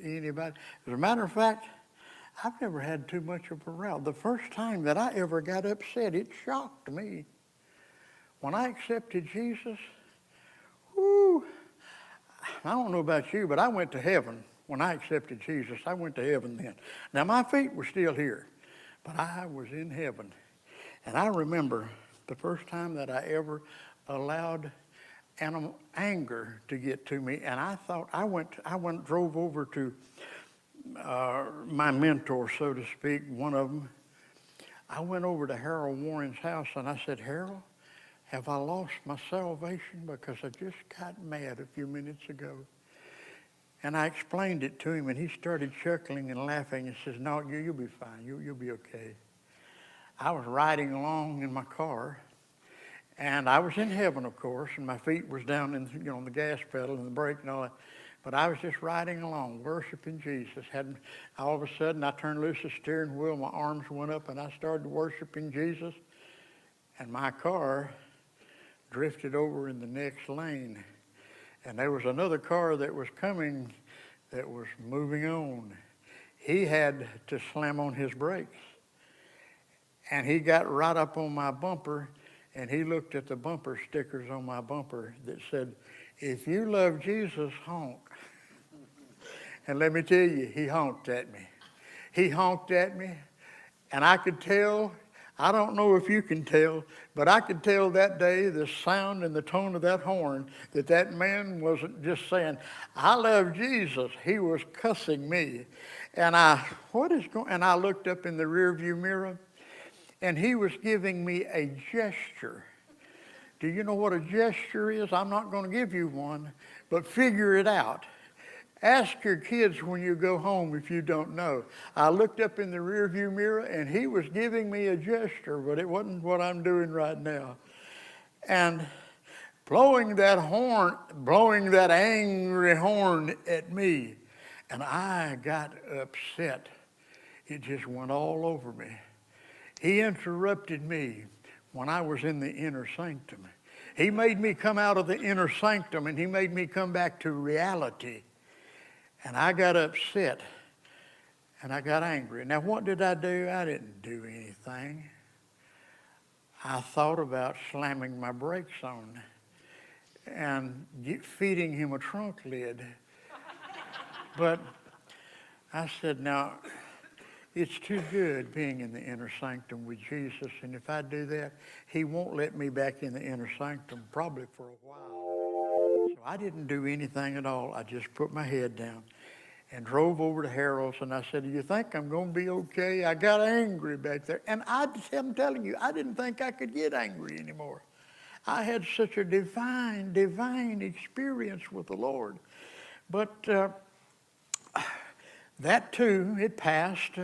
anybody. As a matter of fact, I've never had too much of a row. The first time that I ever got upset, it shocked me. When I accepted Jesus, whoo, I don't know about you, but I went to heaven. When I accepted Jesus, I went to heaven then. Now, my feet were still here, but I was in heaven. And I remember the first time that I ever allowed anger to get to me, and I thought drove over to my mentor, so to speak, one of them. I went over to Harold Warren's house and I said, Harold, have I lost my salvation? Because I just got mad a few minutes ago. And I explained it to him, and he started chuckling and laughing and says, no, you'll be fine. You'll be okay. I was riding along in my car, and I was in heaven, of course, and my feet was down in on the gas pedal and the brake and all that. But I was just riding along, worshiping Jesus. All of a sudden, I turned loose the steering wheel, my arms went up, and I started worshiping Jesus. And my car drifted over in the next lane. And there was another car that was coming that was moving on. He had to slam on his brakes. And he got right up on my bumper, and he looked at the bumper stickers on my bumper that said, if you love Jesus, honk. And let me tell you, he honked at me. He honked at me, and I could tell, I don't know if you can tell, but I could tell that day the sound and the tone of that horn that that man wasn't just saying, I love Jesus. He was cussing me. And I looked up in the rearview mirror, and he was giving me a gesture. Do you know what a gesture is? I'm not going to give you one, but figure it out. Ask your kids when you go home if you don't know. I looked up in the rearview mirror, and he was giving me a gesture, but it wasn't what I'm doing right now. And blowing that angry horn at me, and I got upset. It just went all over me. He interrupted me when I was in the inner sanctum. He made me come out of the inner sanctum, and he made me come back to reality. And I got upset, and I got angry. Now, what did I do? I didn't do anything. I thought about slamming my brakes on and feeding him a trunk lid. But I said, now, it's too good being in the inner sanctum with Jesus, and if I do that, he won't let me back in the inner sanctum probably for a while. So I didn't do anything at all. I just put my head down and drove over to Harold's, and I said, do you think I'm going to be okay? I got angry back there. And I'm telling you, I didn't think I could get angry anymore. I had such a divine experience with the Lord. But that too, it passed.